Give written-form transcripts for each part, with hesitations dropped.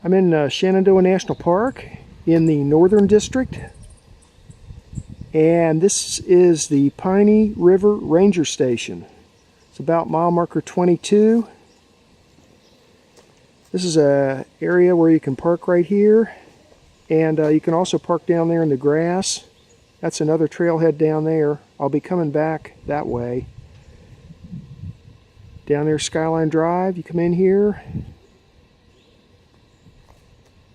I'm in Shenandoah National Park in the Northern District, and this is the Piney River Ranger Station. It's about mile marker 22. This is an area where you can park right here, and you can also park down there in the grass. That's another trailhead down there. I'll be coming back that way. Down there, Skyline Drive, you come in here,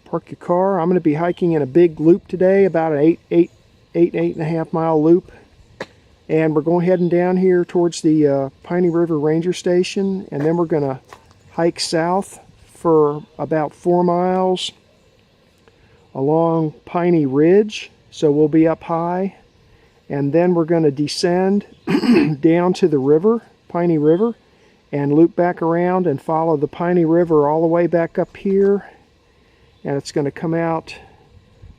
park your car. I'm going to be hiking in a big loop today, about an 8.5 mile loop. And we're going heading down here towards the Piney River Ranger Station, and then we're going to hike south for about 4 miles along Piney Ridge. So we'll be up high, and then we're going to descend down to the river, Piney River, and loop back around and follow the Piney River all the way back up here, and it's going to come out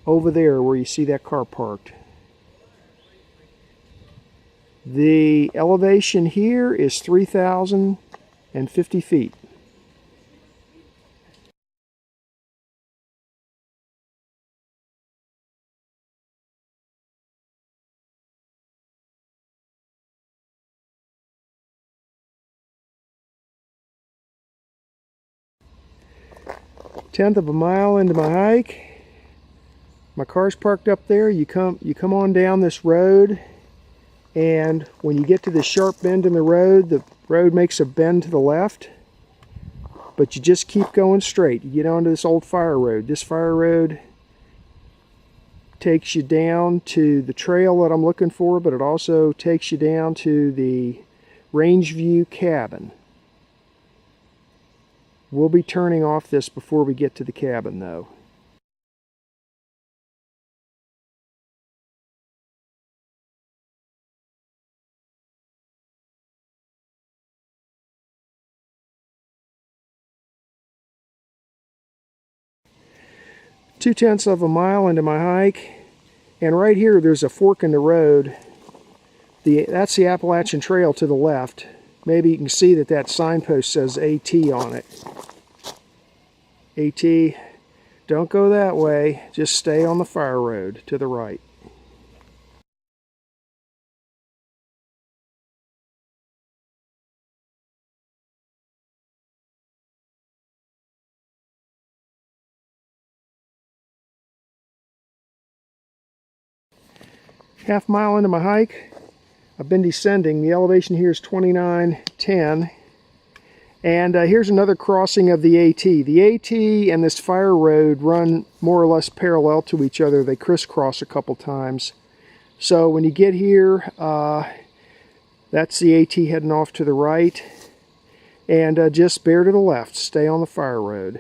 over there where you see that car parked. The elevation here is 3,050 feet. Tenth of a mile into my hike. My car's parked up there. You come on down this road, and when you get to this sharp bend in the road makes a bend to the left, but you just keep going straight. You get onto this old fire road. This fire road takes you down to the trail that I'm looking for, but it also takes you down to the range view cabin. We'll be turning off this before we get to the cabin, though. Two-tenths of a mile into my hike, and right here there's a fork in the road. That's the Appalachian Trail to the left. Maybe you can see that signpost says AT on it. AT, don't go that way, just stay on the fire road to the right. Half mile into my hike, I've been descending. The elevation here is 2910. And here's another crossing of the AT. The AT and this fire road run more or less parallel to each other. They crisscross a couple times. So when you get here, that's the AT heading off to the right. And just bear to the left. Stay on the fire road.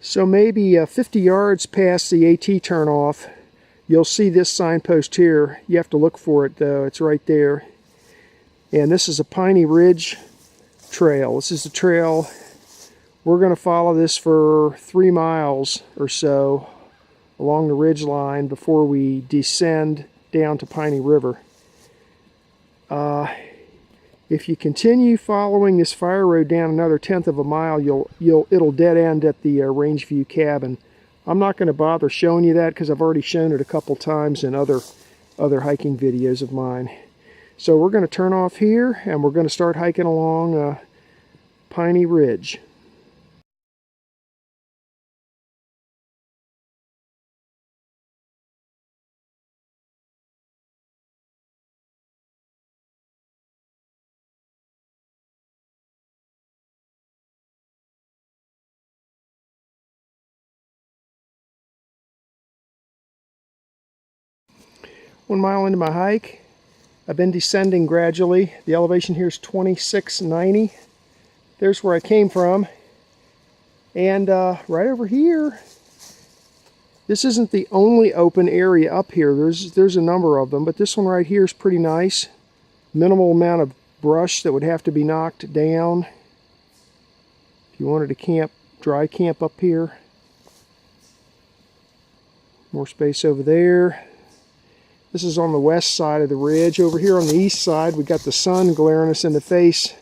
So maybe 50 yards past the AT turnoff, you'll see this signpost here. You have to look for it though, it's right there. And this is a Piney Ridge trail. This is the trail. We're going to follow this for 3 miles or so along the ridge line before we descend down to Piney River. If you continue following this fire road down another tenth of a mile, it'll dead end at the range view cabin. I'm not going to bother showing you that because I've already shown it a couple times in other hiking videos of mine. So we're going to turn off here and we're going to start hiking along Piney Ridge. One mile into my hike, I've been descending gradually. The elevation here is 2690. There's where I came from. And right over here, this isn't the only open area up here. There's a number of them, but this one right here is pretty nice. Minimal amount of brush that would have to be knocked down if you wanted to dry camp up here. More space over there. This is on the west side of the ridge. Over here on the east side, we got the sun glaring us in the face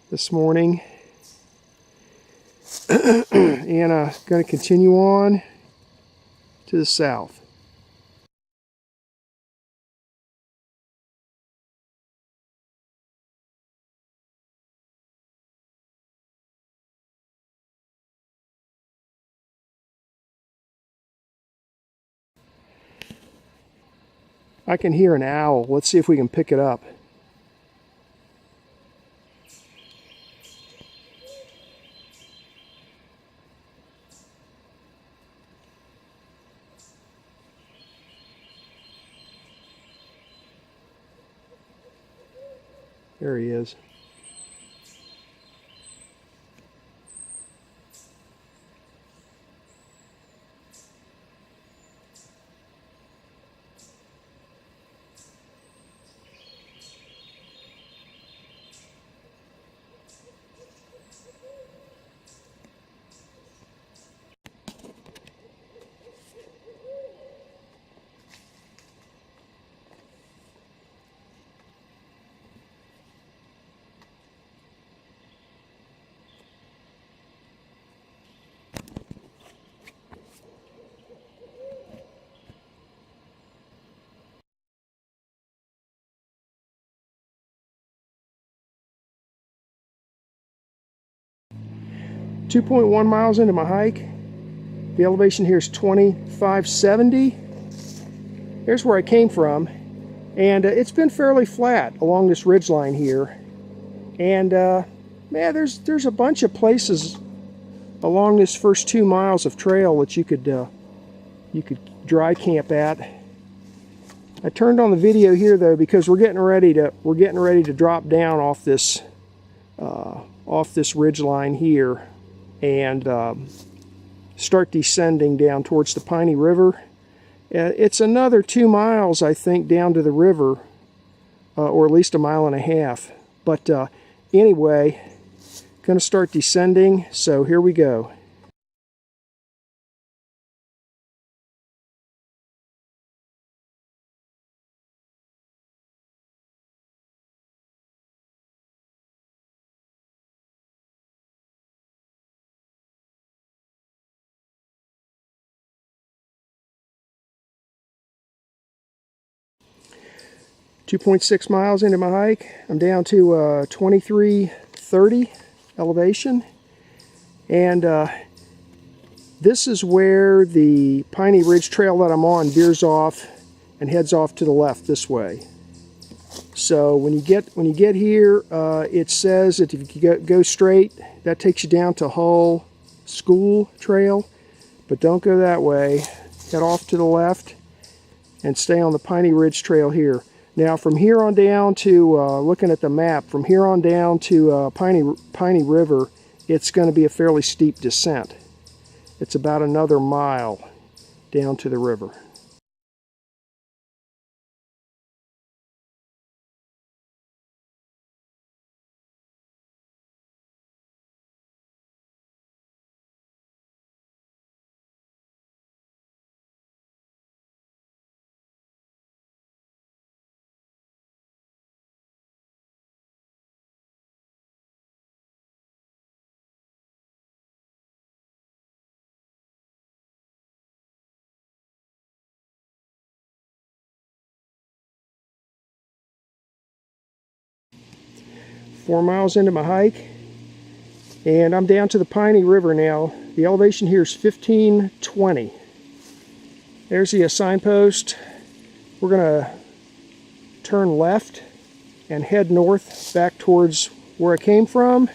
this morning. And going to continue on to the south. I can hear an owl. Let's see if we can pick it up. There he is. .1 miles into my hike. The elevation here is 2570. Here's where I came from, and it's been fairly flat along this ridge line here. And man, there's a bunch of places along this first 2 miles of trail that you could dry camp at. I turned on the video here though because we're getting ready to drop down off this ridge line here and start descending down towards the Piney River. It's another 2 miles, I think, down to the river, or at least 1.5 miles. But anyway, going to start descending, so here we go. .6 miles into my hike. I'm down to 2330 elevation, and this is where the Piney Ridge trail that I'm on veers off and heads off to the left this way. So when you get here, it says that if you go straight, that takes you down to Hull School Trail, but don't go that way. Head off to the left and stay on the Piney Ridge trail here. Now from here on down to, looking at the map, from here on down to Piney River, it's going to be a fairly steep descent. It's about another mile down to the river. Four miles into my hike, and I'm down to the Piney River now. The elevation here is 1520. There's the signpost. We're going to turn left and head north back towards where I came from,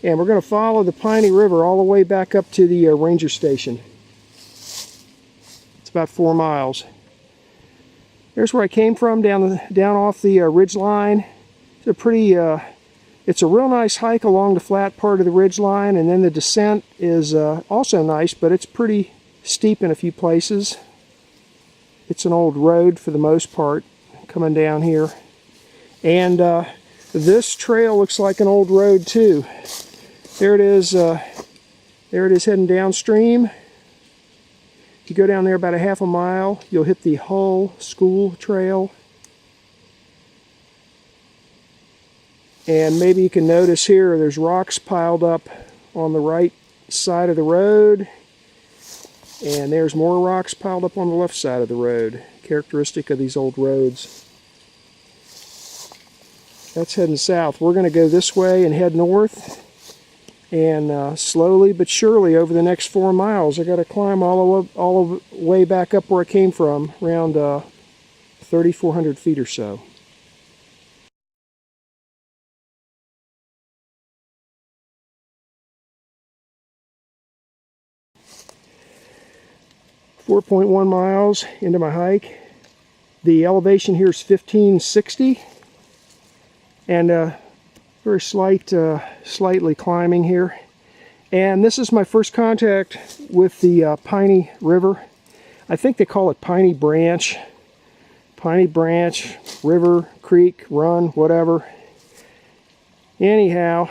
and we're going to follow the Piney River all the way back up to the ranger station. It's about 4 miles. There's where I came from, down off the ridge line. It's a pretty it's a real nice hike along the flat part of the ridge line, and then the descent is also nice, but it's pretty steep in a few places. It's an old road for the most part coming down here, and this trail looks like an old road too. There it is heading downstream. you go down there about a half a mile, you'll hit the Hull School Trail. And maybe you can notice here there's rocks piled up on the right side of the road. And there's more rocks piled up on the left side of the road, characteristic of these old roads. That's heading south. We're going to go this way and head north. And slowly but surely over the next 4 miles, I got to climb all the way back up where I came from, around 3,400 feet or so. .1 miles into my hike. The elevation here is 1560, and very slightly climbing here. And this is my first contact with the Piney River. I think they call it Piney Branch. Piney Branch, river, creek, run, whatever. Anyhow,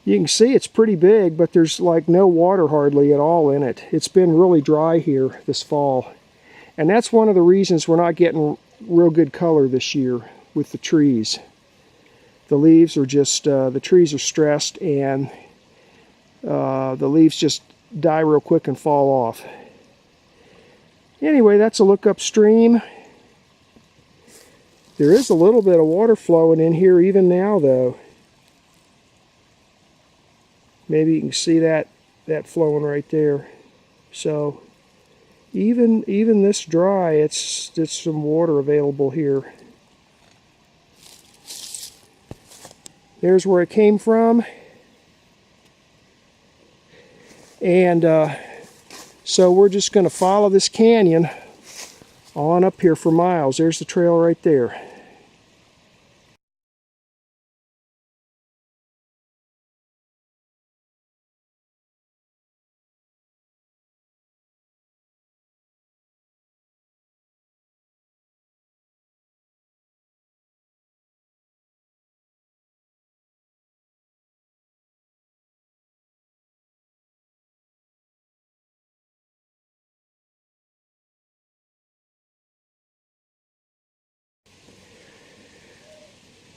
you can see it's pretty big, but there's like no water hardly at all in it. It's been really dry here this fall. And that's one of the reasons we're not getting real good color this year with the trees. The leaves are just, the trees are stressed, and the leaves just die real quick and fall off. Anyway, that's a look upstream. There is a little bit of water flowing in here even now, though. Maybe you can see that flowing right there. So even this dry, it's some water available here. There's where it came from. And so we're just going to follow this canyon on up here for miles. There's the trail right there.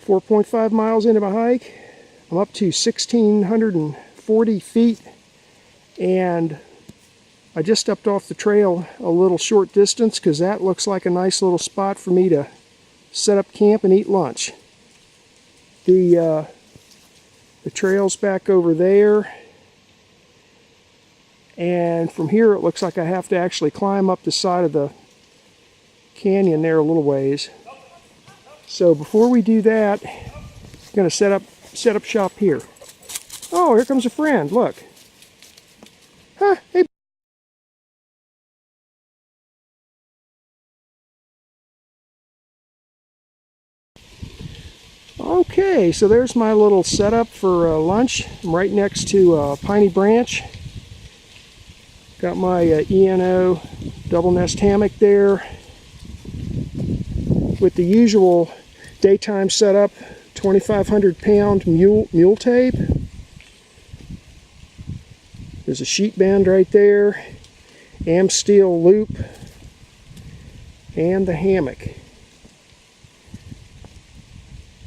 .5 miles into my hike. I'm up to 1,640 feet, and I just stepped off the trail a little short distance because that looks like a nice little spot for me to set up camp and eat lunch. The trail's back over there, and from here it looks like I have to actually climb up the side of the canyon there a little ways. So before we do that, I'm going to set up shop here. Oh, here comes a friend. Look. Huh, hey. Okay, so there's my little setup for lunch. I'm right next to Piney Branch. Got my ENO double nest hammock there with the usual daytime setup, 2,500 pound mule tape. There's a sheet bend right there, am steel loop, and the hammock.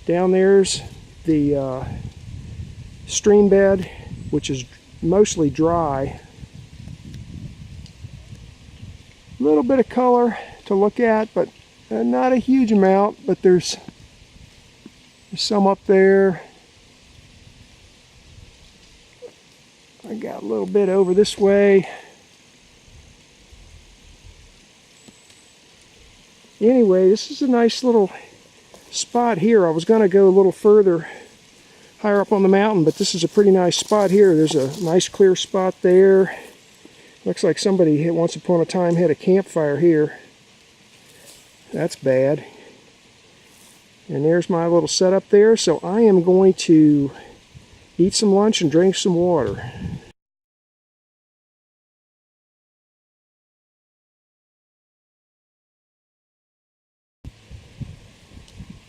Down there's the stream bed, which is mostly dry. A little bit of color to look at, but not a huge amount, but there's some up there. I got a little bit over this way. Anyway, this is a nice little spot here. I was going to go a little further, higher up on the mountain, but this is a pretty nice spot here. There's a nice clear spot there. Looks like somebody once upon a time had a campfire here. That's bad. And there's my little setup there. So I am going to eat some lunch and drink some water.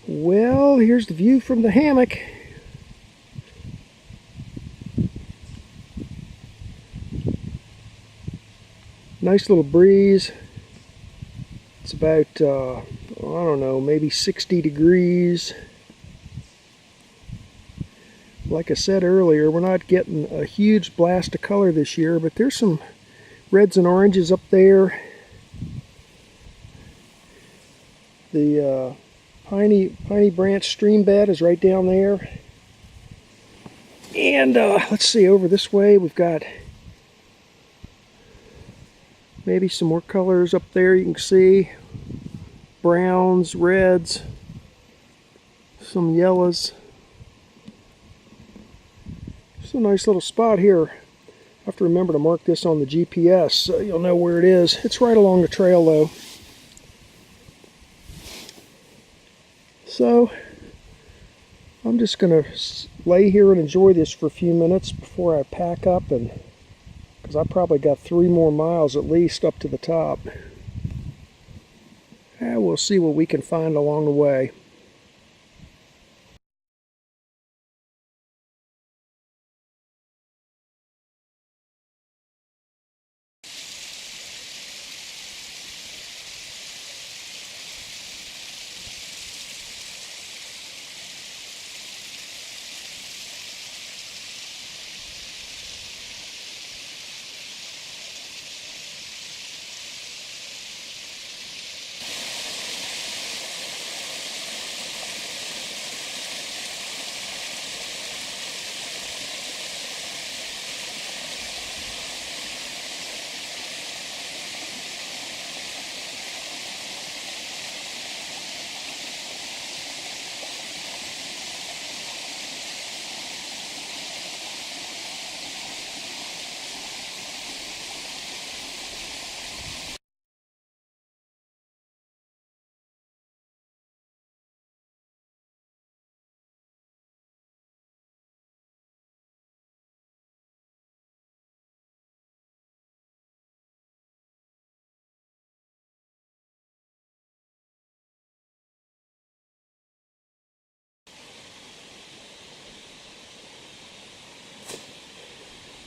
Well, here's the view from the hammock. Nice little breeze. It's about, I don't know, maybe 60 degrees. Like I said earlier, we're not getting a huge blast of color this year, but there's some reds and oranges up there. The Piney Branch stream bed is right down there. And let's see, over this way we've got maybe some more colors up there you can see. Browns, reds, some yellows. It's a nice little spot here. I have to remember to mark this on the GPS so you'll know where it is. It's right along the trail though. So I'm just going to lay here and enjoy this for a few minutes before I pack up, and because I probably got 3 more miles at least up to the top. And we'll see what we can find along the way.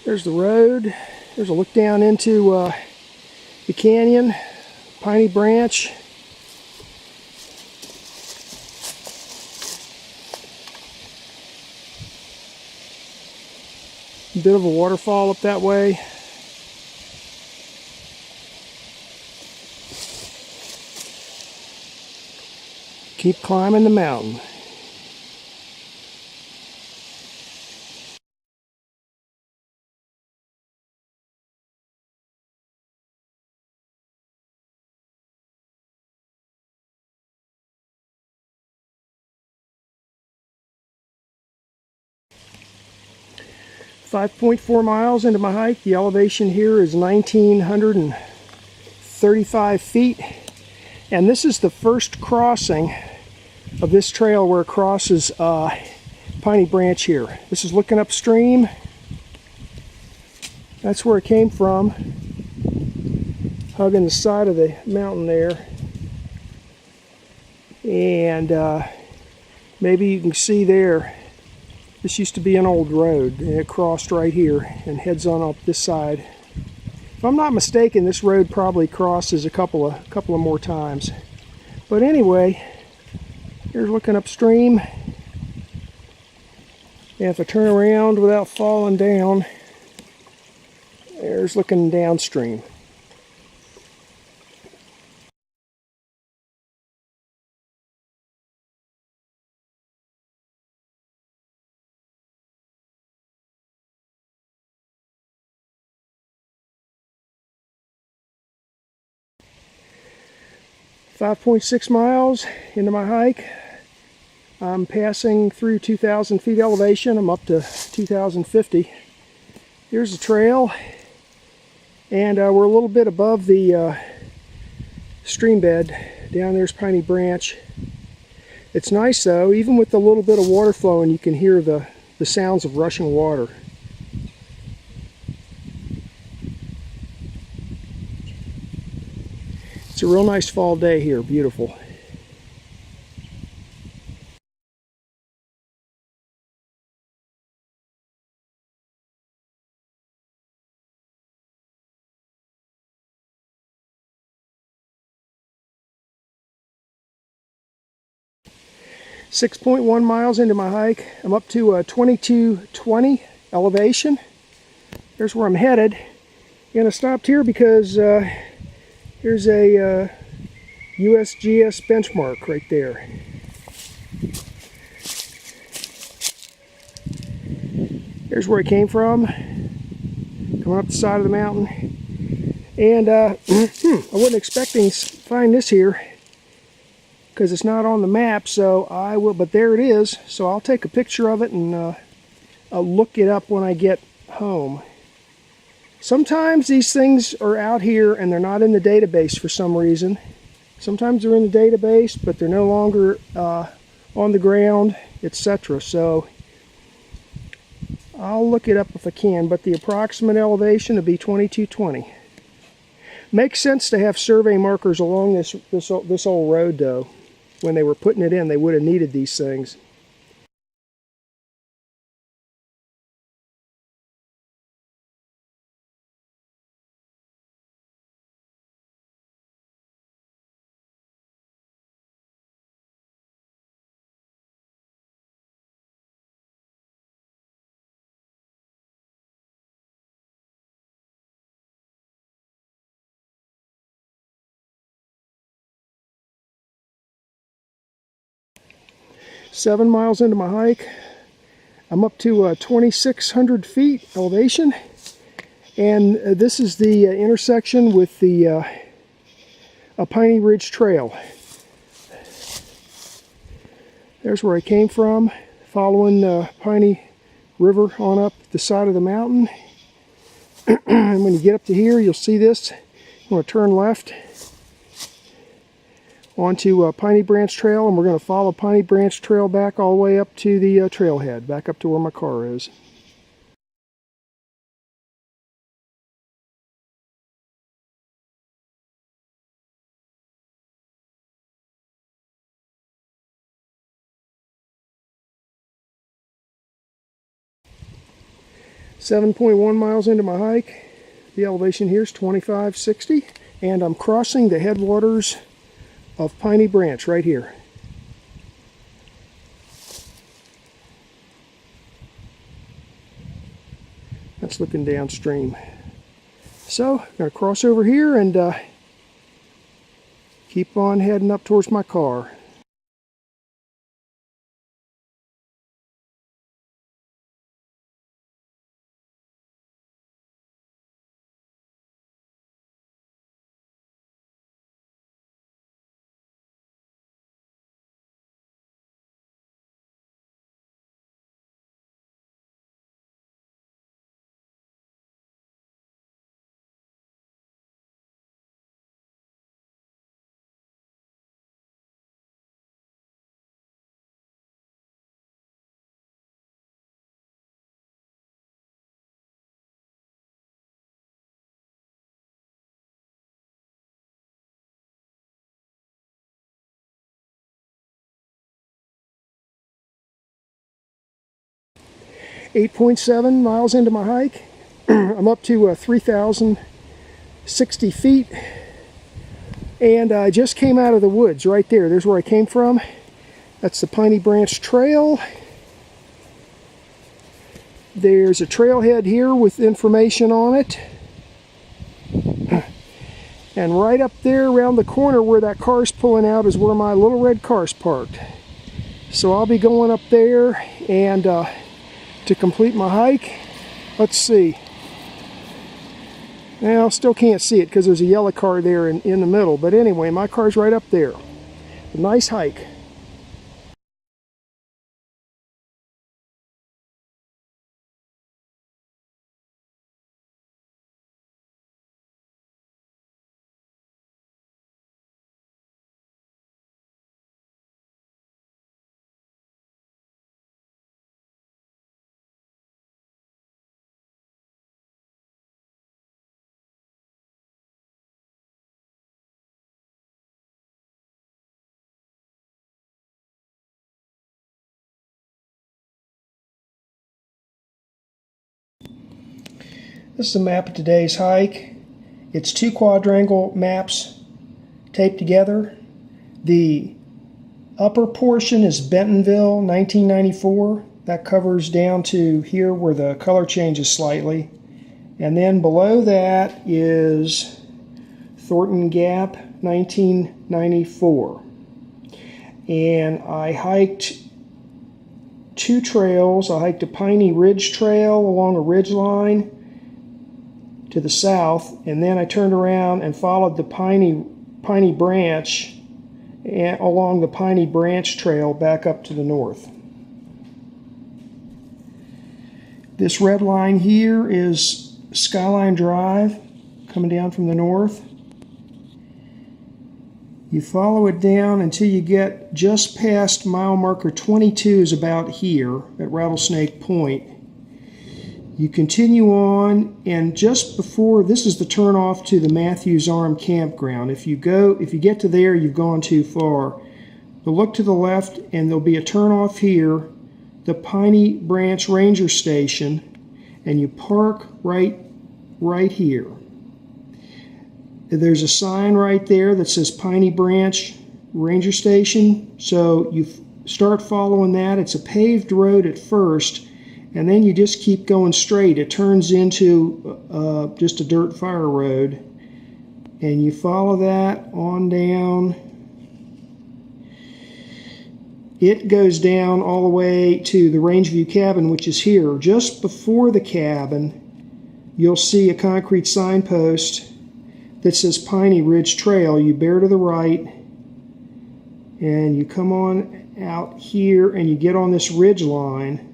There's the road. There's a look down into the canyon, Piney Branch. A bit of a waterfall up that way. Keep climbing the mountain. .4 miles into my hike. The elevation here is 1,935 feet. And this is the first crossing of this trail where it crosses Piney Branch here. This is looking upstream. That's where it came from. Hugging the side of the mountain there. And maybe you can see there, this used to be an old road, and it crossed right here and heads on up this side. If I'm not mistaken, this road probably crosses a couple of more times. But anyway, here's looking upstream. And if I turn around without falling down, there's looking downstream. .6 miles into my hike. I'm passing through 2,000 feet elevation. I'm up to 2,050. Here's the trail, and we're a little bit above the stream bed. Down there's Piney Branch. It's nice though, even with the little bit of water flowing, you can hear the sounds of rushing water. It's a real nice fall day here, beautiful. 6.1 miles into my hike. I'm up to 2220 elevation. There's where I'm headed. And I stopped here because here's a USGS benchmark right there. Here's where I came from, coming up the side of the mountain. And I wasn't expecting to find this here because it's not on the map, so I will, but there it is. So I'll take a picture of it and I'll look it up when I get home. Sometimes these things are out here and they're not in the database for some reason. Sometimes they're in the database, but they're no longer on the ground, etc. So I'll look it up if I can, but the approximate elevation will be 2220. Makes sense to have survey markers along this old road, though. When they were putting it in, they would have needed these things. Seven miles into my hike, I'm up to 2,600 feet elevation, and this is the intersection with the Piney Ridge Trail. There's where I came from, following the Piney River on up the side of the mountain. And when you get up to here, you'll see this. I'm going to turn left onto Piney Branch Trail, and we're going to follow Piney Branch Trail back all the way up to the trailhead, back up to where my car is. .1 miles into my hike. The elevation here is 2560, and I'm crossing the headwaters of Piney Branch right here. That's looking downstream. So I'm going to cross over here and keep on heading up towards my car. .7 miles into my hike. I'm up to 3,060 feet, and I just came out of the woods right there. There's where I came from. That's the Piney Branch Trail. There's a trailhead here with information on it. And right up there around the corner where that car's pulling out is where my little red car's parked. So I'll be going up there and to complete my hike. Let's see. Now, still can't see it because there's a yellow car there in the middle. But anyway, my car's right up there. A nice hike. This is a map of today's hike. It's two quadrangle maps taped together. The upper portion is Bentonville, 1994. That covers down to here where the color changes slightly. And then below that is Thornton Gap, 1994. And I hiked two trails. I hiked a Piney Ridge trail along a ridge line to the south, and then I turned around and followed the Piney Branch along the Piney Branch Trail back up to the north. This red line here is Skyline Drive coming down from the north. You follow it down until you get just past mile marker 22 is about here at Rattlesnake Point. You continue on, and just before, this is the turnoff to the Matthews Arm Campground. If you get to there, you've gone too far. But look to the left, and there'll be a turnoff here, the Piney Branch Ranger Station, and you park right here. There's a sign right there that says Piney Branch Ranger Station, so you start following that. It's a paved road at first, and then you just keep going straight. It turns into just a dirt fire road, and you follow that on down. It goes down all the way to the Rangeview Cabin, which is here. Just before the cabin, you'll see a concrete signpost that says Piney Ridge Trail. You bear to the right, and you come on out here, and you get on this ridge line.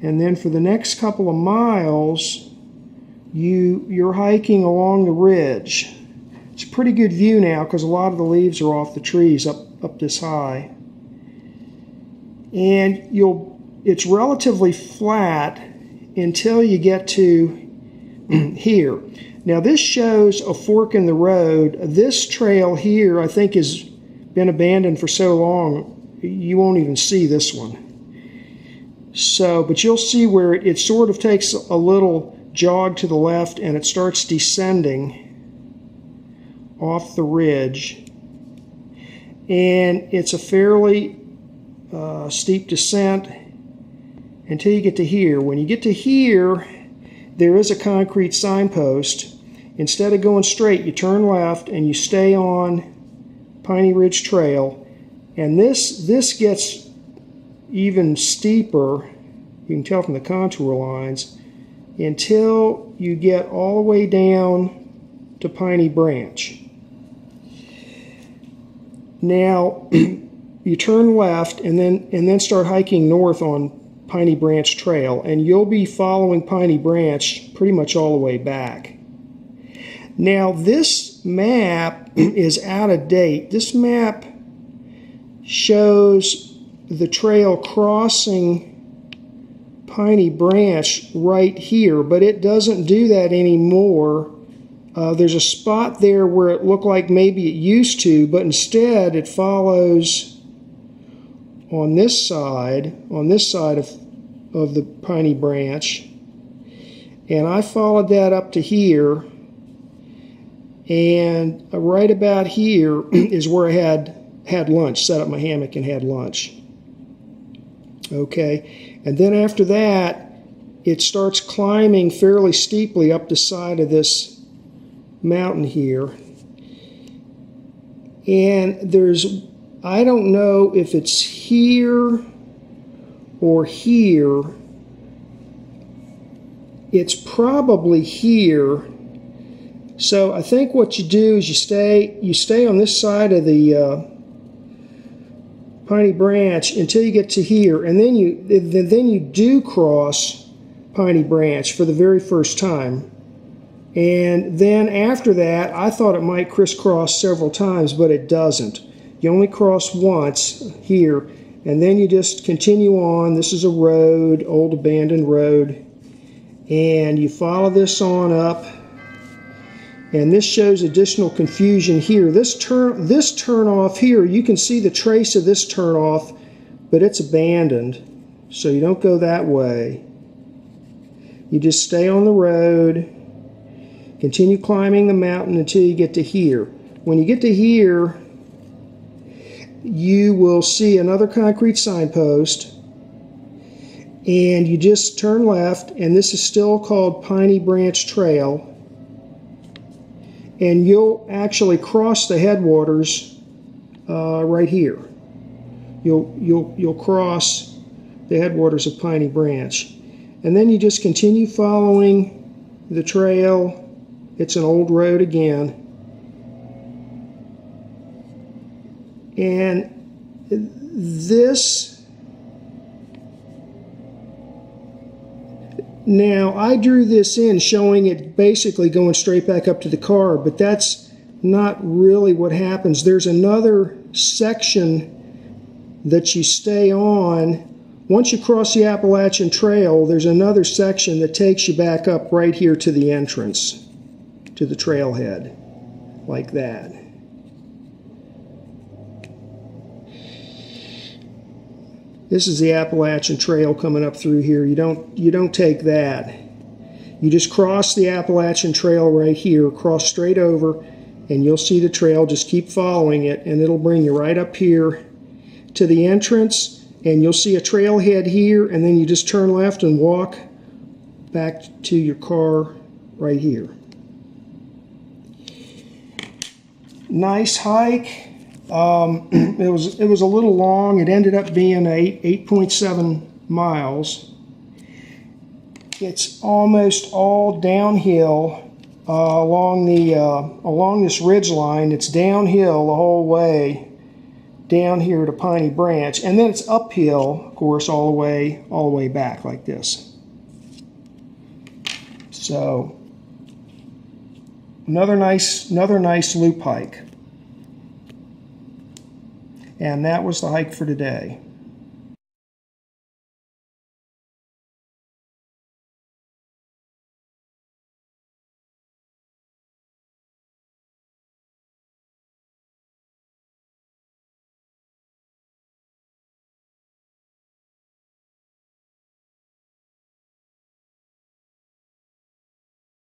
And then for the next couple of miles, you're hiking along the ridge. It's a pretty good view now because a lot of the leaves are off the trees up this high. And it's relatively flat until you get to here. Now this shows a fork in the road. This trail here, I think, has been abandoned for so long, you won't even see this one. So, but you'll see where it sort of takes a little jog to the left, and it starts descending off the ridge. And it's a fairly steep descent until you get to here. When you get to here, there is a concrete signpost. Instead of going straight, you turn left and you stay on Piney Ridge Trail. And this gets even steeper, you can tell from the contour lines, until you get all the way down to Piney Branch. Now, you turn left and then start hiking north on Piney Branch Trail, and you'll be following Piney Branch pretty much all the way back. Now, this map is out of date. This map shows the trail crossing Piney Branch right here, but it doesn't do that anymore. There's a spot there where it looked like maybe it used to, but instead it follows on this side of the Piney Branch, and I followed that up to here, and right about here is where I had lunch, set up my hammock and had lunch. Okay, and then after that, it starts climbing fairly steeply up the side of this mountain here. And I don't know if it's here or here. It's probably here. So I think what you do is you stay on this side of the Piney Branch until you get to here, and then you do cross Piney Branch for the very first time. And then after that, I thought it might crisscross several times, but it doesn't. You only cross once here, and then you just continue on. This is a road, old abandoned road, and you follow this on up. And this shows additional confusion here. This turn off here, you can see the trace of this turn off, but it's abandoned, so you don't go that way. You just stay on the road, continue climbing the mountain until you get to here. When you get to here, you will see another concrete signpost, and you just turn left, and this is still called Piney Branch Trail, and you'll actually cross the headwaters right here. You'll cross the headwaters of Piney Branch, and then you just continue following the trail. It's an old road again, and this, now I drew this in showing it basically going straight back up to the car, but that's not really what happens. There's another section that you stay on. Once you cross the Appalachian Trail, there's another section that takes you back up right here to the entrance, to the trailhead, like that. This is the Appalachian Trail coming up through here. You don't take that. You just cross the Appalachian Trail right here, cross straight over, and you'll see the trail. Just keep following it, and it'll bring you right up here to the entrance, and you'll see a trailhead here, and then you just turn left and walk back to your car right here. Nice hike. It was a little long. It ended up being 8.7 miles. It's almost all downhill along this ridge line. It's downhill the whole way down here to Piney Branch, and then it's uphill, of course, all the way back like this. So another nice loop hike. And that was the hike for today.